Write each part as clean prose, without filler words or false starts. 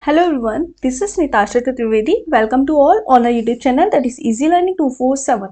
Hello everyone, this is Nitasha Trivedi. Welcome to all on our YouTube channel that is Easy Learning 247.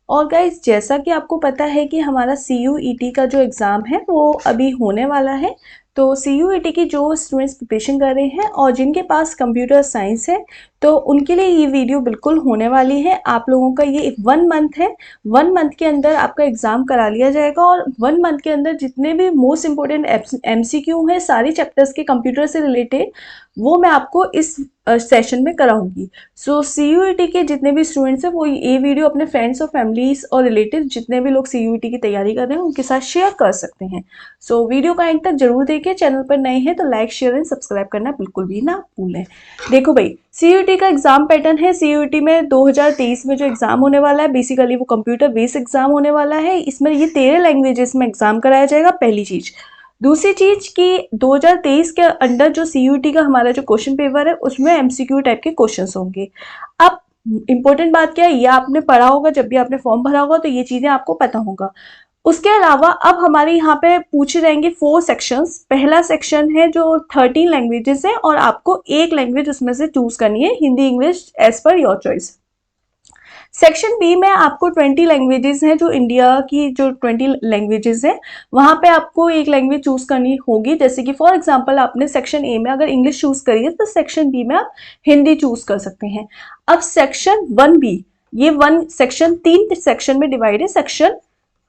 और guys जैसा कि आपको पता है कि हमारा CUET का जो एग्ज़ाम है वो अभी होने वाला है। तो CUET की जो स्टूडेंट्स प्रिपरेशन कर रहे हैं और जिनके पास कंप्यूटर साइंस है तो उनके लिए ये वीडियो बिल्कुल होने वाली है। आप लोगों का ये 1 मंथ है, 1 मंथ के अंदर आपका एग्ज़ाम करा लिया जाएगा और 1 मंथ के अंदर जितने भी मोस्ट इम्पोर्टेंट MCQ हैं सारे चैप्टर्स के कंप्यूटर से रिलेटेड वो मैं आपको इस सेशन में कराऊंगी। सो CUET के जितने भी स्टूडेंट्स हैं वो ये वीडियो अपने फ्रेंड्स और फैमिलीज और रिलेटिव जितने भी लोग CUET की तैयारी कर रहे हैं उनके साथ शेयर कर सकते हैं। सो वीडियो का एंड तक जरूर देखिए। चैनल पर नए हैं तो लाइक शेयर एंड सब्सक्राइब करना बिल्कुल भी ना भूलें। देखो भाई, CUET का एग्जाम पैटर्न है। CUET में 2023 में जो एग्जाम होने वाला है बेसिकली वो कंप्यूटर बेस्ड एग्जाम होने वाला है। इसमें ये 13 लैंग्वेजेस में एग्जाम कराया जाएगा, पहली चीज। दूसरी चीज कि 2023 के अंडर जो CUET का हमारा जो क्वेश्चन पेपर है उसमें MCQ टाइप के क्वेश्चंस होंगे। अब इंपॉर्टेंट बात क्या है, ये आपने पढ़ा होगा जब भी आपने फॉर्म भरा होगा तो ये चीजें आपको पता होगा। उसके अलावा अब हमारे यहाँ पे पूछे जाएंगे 4 सेक्शंस। पहला सेक्शन है जो 13 लैंग्वेजेस है और आपको एक लैंग्वेज उसमें से चूज करनी है, Hindi English as per your choice. Section B में आपको 20 लैंग्वेजेस हैं, जो इंडिया की जो 20 लैंग्वेजेस हैं वहाँ पे आपको एक लैंग्वेज चूज करनी होगी। जैसे कि फॉर एग्जांपल आपने सेक्शन ए में अगर इंग्लिश चूज करी है तो सेक्शन बी में आप हिंदी चूज कर सकते हैं। अब सेक्शन 1B, ये 1 सेक्शन 3 सेक्शन में डिवाइड है। सेक्शन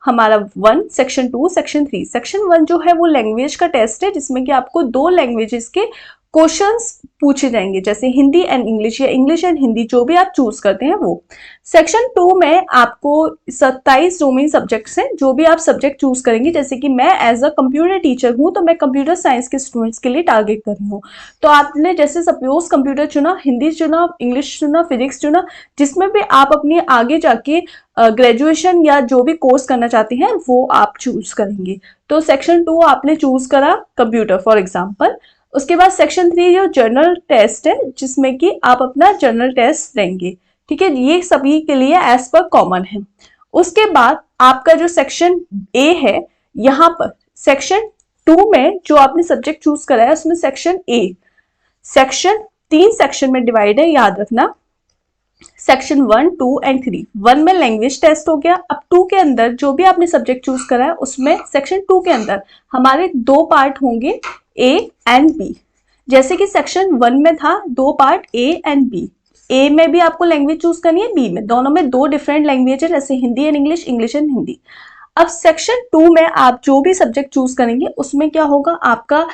हमारा 1, सेक्शन 2, सेक्शन 3। सेक्शन 1 जो है वो लैंग्वेज का टेस्ट है जिसमें कि आपको 2 लैंग्वेजेस के क्वेश्चंस पूछे जाएंगे, जैसे हिंदी एंड इंग्लिश या इंग्लिश एंड हिंदी, जो भी आप चूज करते हैं वो। सेक्शन 2 में आपको 27 डोमेन सब्जेक्ट्स हैं, जो भी आप सब्जेक्ट चूज करेंगे। जैसे कि मैं एज अ कंप्यूटर टीचर हूं तो मैं कंप्यूटर साइंस के स्टूडेंट्स के लिए टारगेट कर रही हूँ। तो आपने जैसे सपोज कंप्यूटर चुना, हिंदी चुना, इंग्लिश चुना, फिजिक्स चुना, जिसमें भी आप अपनी आगे जाके ग्रेजुएशन या जो भी कोर्स करना चाहते हैं वो आप चूज करेंगे। तो सेक्शन 2 आपने चूज करा कंप्यूटर फॉर एग्जाम्पल। उसके बाद सेक्शन 3 जो जनरल टेस्ट है जिसमें कि आप अपना जनरल टेस्ट देंगे, ठीक है। ये सभी के लिए एज पर कॉमन है। उसके बाद आपका जो सेक्शन ए है, यहाँ पर सेक्शन 2 में जो आपने सब्जेक्ट चूज करा है उसमें सेक्शन ए, सेक्शन 3 सेक्शन में डिवाइड है, याद रखना। Section 1, 2 and 3। 1 में लैंग्वेज टेस्ट हो गया। अब 2 के अंदर जो भी आपने सब्जेक्ट चूज करा है उसमें सेक्शन 2 के अंदर हमारे 2 पार्ट होंगे, A एंड B। जैसे कि सेक्शन 1 में था 2 part A and B। A में भी आपको लैंग्वेज चूज करनी है, B में, दोनों में 2 डिफरेंट लैंग्वेज है, जैसे Hindi and English, English and Hindi. अब सेक्शन 2 में आप जो भी सब्जेक्ट चूज करेंगे उसमें क्या होगा, आपका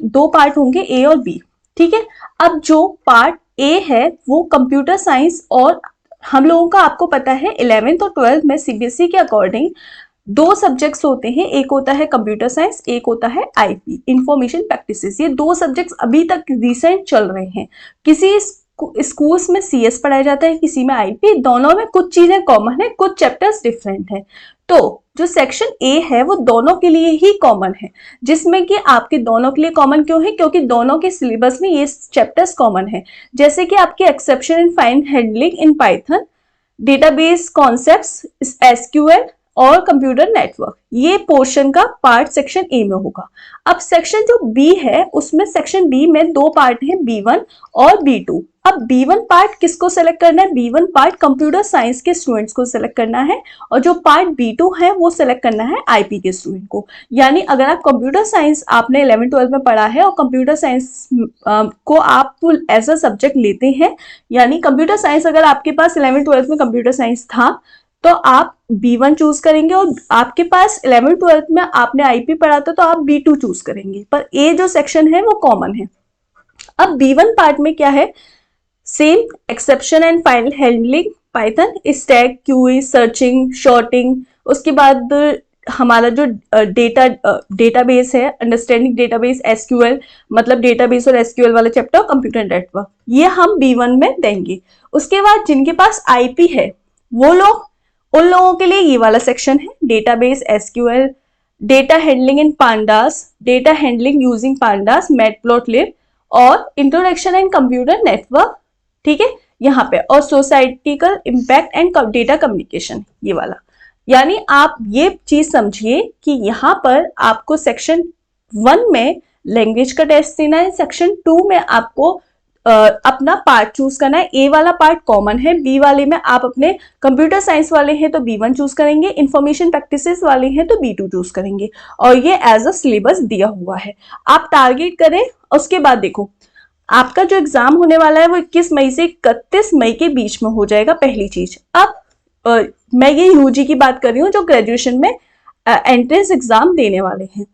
2 पार्ट होंगे, A और B, ठीक है। अब जो पार्ट A है वो कंप्यूटर साइंस, और हम लोगों का आपको पता है 11th और 12th में CBSE के अकॉर्डिंग 2 सब्जेक्ट्स होते हैं, एक होता है कंप्यूटर साइंस, एक होता है IP, इंफॉर्मेशन प्रैक्टिसेस। ये 2 सब्जेक्ट्स अभी तक रिसेंट चल रहे हैं। किसी स्कूल्स में CS पढ़ाया जाता है, किसी में IP। दोनों में कुछ चीजें कॉमन है, कुछ चैप्टर्स डिफरेंट है। तो जो सेक्शन A है वो दोनों के लिए ही कॉमन है, जिसमें कि आपके दोनों के लिए कॉमन क्यों है, क्योंकि दोनों के सिलेबस में ये चैप्टर्स कॉमन है। जैसे कि आपके exception and file handling in Python, database concepts, SQL और कंप्यूटर नेटवर्क, ये पोर्शन का पार्ट सेक्शन ए में होगा। अब सेक्शन जो बी है उसमें सेक्शन बी में 2 पार्ट हैं, B1 और B2। अब B1 पार्ट किसको सेलेक्ट करना है, B1 पार्ट कंप्यूटर साइंस के स्टूडेंट्स को सेलेक्ट करना है, और जो पार्ट B2 है वो सेलेक्ट करना है IP के स्टूडेंट को। यानी अगर आप कंप्यूटर साइंस आपने 11th-12th में पढ़ा है और कंप्यूटर साइंस को आप एज अ सब्जेक्ट लेते हैं, यानी कंप्यूटर साइंस अगर आपके पास 11th-12th में कंप्यूटर साइंस था तो आप B1 चूज करेंगे, और आपके पास 11th-12th में आपने IP पढ़ा था तो आप B2 चूज करेंगे। पर A जो सेक्शन है वो कॉमन है। अब B1 पार्ट में क्या है, same exception and file handling, Python, stack, queue, searching, sorting. उसके बाद हमारा जो डेटाबेस है, अंडरस्टैंडिंग डेटाबेस, SQL, मतलब डेटाबेस और SQL वाला चैप्टर, कंप्यूटर नेटवर्क, ये हम B1 में देंगे। उसके बाद जिनके पास IP है वो लोग, उन लोगों के लिए ये वाला सेक्शन है, database, SQL, data handling in pandas, data handling using pandas, matplotlib और इंट्रोडक्शन एंड कंप्यूटर नेटवर्क, ठीक है, यहाँ पे, और societal impact and data communication, ये वाला। यानी आप ये चीज समझिए कि यहाँ पर आपको सेक्शन 1 में लैंग्वेज का टेस्ट देना है। सेक्शन 2 में आपको अपना पार्ट चूज करना है। ए वाला पार्ट कॉमन है, बी वाले में आप अपने कंप्यूटर साइंस वाले हैं तो B1 चूज करेंगे, इंफॉर्मेशन प्रैक्टिसेस वाले हैं तो B2 चूज करेंगे, और ये एज अ सिलेबस दिया हुआ है। आप टारगेट करें। उसके बाद देखो, आपका जो एग्जाम होने वाला है वो 21 मई से 31 मई के बीच में हो जाएगा, पहली चीज। अब मैं ये यूजी की बात कर रही हूँ जो ग्रेजुएशन में एंट्रेंस एग्जाम देने वाले हैं।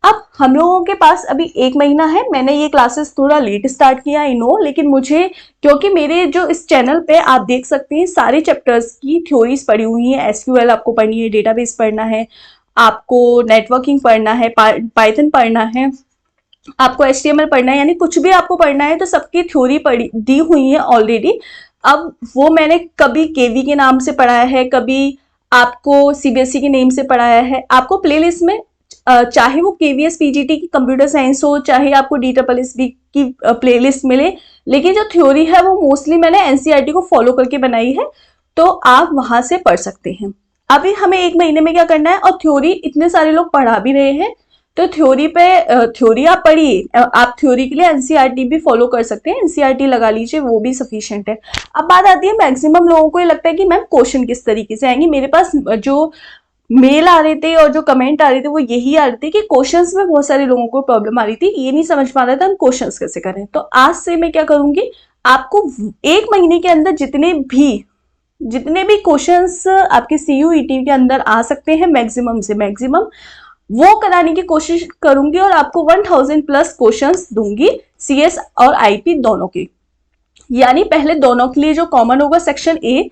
अब हम लोगों के पास अभी 1 महीना है। मैंने ये क्लासेस थोड़ा लेट स्टार्ट किया, आई नो, लेकिन मुझे, क्योंकि मेरे जो इस चैनल पे आप देख सकते हैं सारे चैप्टर्स की थ्योरीज पढ़ी हुई हैं। एसक्यूएल आपको पढ़नी है, डेटाबेस पढ़ना है, आपको नेटवर्किंग पढ़ना है, पाइथन पढ़ना है, आपको HTML पढ़ना है, यानी कुछ भी आपको पढ़ना है तो सबकी थ्योरी पढ़ी दी हुई है ऑलरेडी। अब वो मैंने कभी केवी के नाम से पढ़ाया है, कभी आपको CBSE के नेम से पढ़ाया है। आपको प्लेलिस्ट में चाहे वो KVS PGT की कंप्यूटर साइंस हो, चाहे आपको DSSB की प्लेलिस्ट मिले, लेकिन जो थ्योरी है वो मोस्टली मैंने NCERT को फॉलो करके बनाई है, तो आप वहां से पढ़ सकते हैं। अभी हमें 1 महीने में क्या करना है, और थ्योरी इतने सारे लोग पढ़ा भी रहे हैं, तो थ्योरी आप पढ़िए। आप थ्योरी के लिए NCERT भी फॉलो कर सकते हैं, NCERT लगा लीजिए, वो भी सफिशिएंट है। अब बात आती है, मैक्सिमम लोगों को ये लगता है कि मैम क्वेश्चन किस तरीके से आएंगे। मेरे पास जो मेल आ रहे थे और जो कमेंट आ रहे थे वो यही आ रहे थे कि क्वेश्चंस में बहुत सारे लोगों को प्रॉब्लम आ रही थी, ये नहीं समझ पा रहा था हम क्वेश्चंस कैसे करें। तो आज से मैं क्या करूंगी, आपको 1 महीने के अंदर जितने भी क्वेश्चंस आपके CUET के अंदर आ सकते हैं, मैक्सिमम से मैक्सिमम वो कराने की कोशिश करूंगी, और आपको 1000 प्लस क्वेश्चंस दूंगी CS और IP दोनों के। यानी पहले दोनों के लिए जो कॉमन होगा सेक्शन A,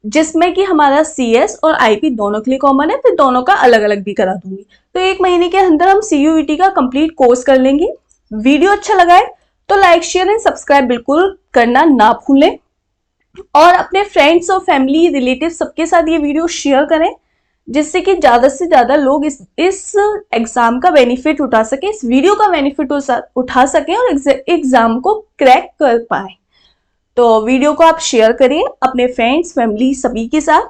जिसमें कि हमारा CS और IP दोनों के लिए कॉमन है, फिर दोनों का अलग अलग भी करा दूंगी। तो 1 महीने के अंदर हम CUET का कंप्लीट कोर्स कर लेंगे। वीडियो अच्छा लगा है तो लाइक, शेयर एंड सब्सक्राइब बिल्कुल करना ना भूलें, और अपने फ्रेंड्स और फैमिली, रिलेटिव सबके साथ ये वीडियो शेयर करें, जिससे कि ज्यादा से ज्यादा लोग इस एग्जाम का बेनिफिट उठा सके, इस वीडियो का बेनिफिट उठा सके और एग्जाम को क्रैक कर पाए। तो वीडियो को आप शेयर करें अपने फ्रेंड्स, फैमिली सभी के साथ,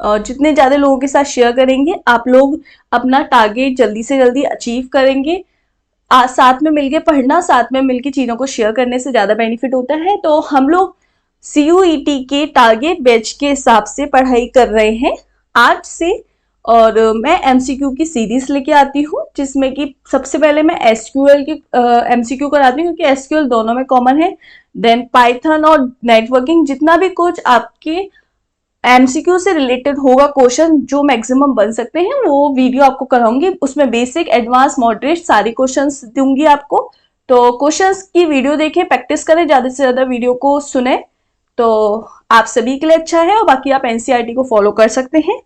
और जितने ज्यादा लोगों के साथ शेयर करेंगे आप लोग अपना टारगेट जल्दी से जल्दी अचीव करेंगे। साथ में मिलके पढ़ना, साथ में मिलके चीजों को शेयर करने से ज्यादा बेनिफिट होता है। तो हम लोग CUET के टारगेट बैच के हिसाब से पढ़ाई कर रहे हैं आज से, और मैं MCQ की सीरीज लेके आती हूँ, जिसमें कि सबसे पहले मैं SQL की MCQ कराती हूँ, क्योंकि SQL दोनों में कॉमन है। देन पाइथन और नेटवर्किंग, जितना भी कुछ आपके MCQ से रिलेटेड होगा क्वेश्चन जो मैक्सिमम बन सकते हैं, वो वीडियो आपको कराऊंगी। उसमें बेसिक, एडवांस, मॉडरेट सारे क्वेश्चंस दूंगी आपको। तो क्वेश्चंस की वीडियो देखें, प्रैक्टिस करें, ज्यादा से ज्यादा वीडियो को सुने, तो आप सभी के लिए अच्छा है। और बाकी आप NCERT को फॉलो कर सकते हैं।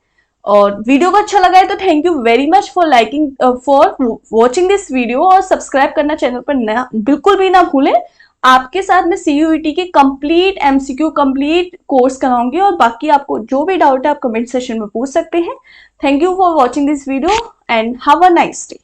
और वीडियो को अच्छा लगा है तो thank you very much for liking, for watching this video, और सब्सक्राइब करना चैनल पर बिल्कुल भी ना भूलें। आपके साथ मैं CUET के कंप्लीट MCQ कंप्लीट कोर्स कराऊंगी, और बाकी आपको जो भी डाउट है आप कमेंट सेक्शन में पूछ सकते हैं। Thank you for watching this video and have a nice day.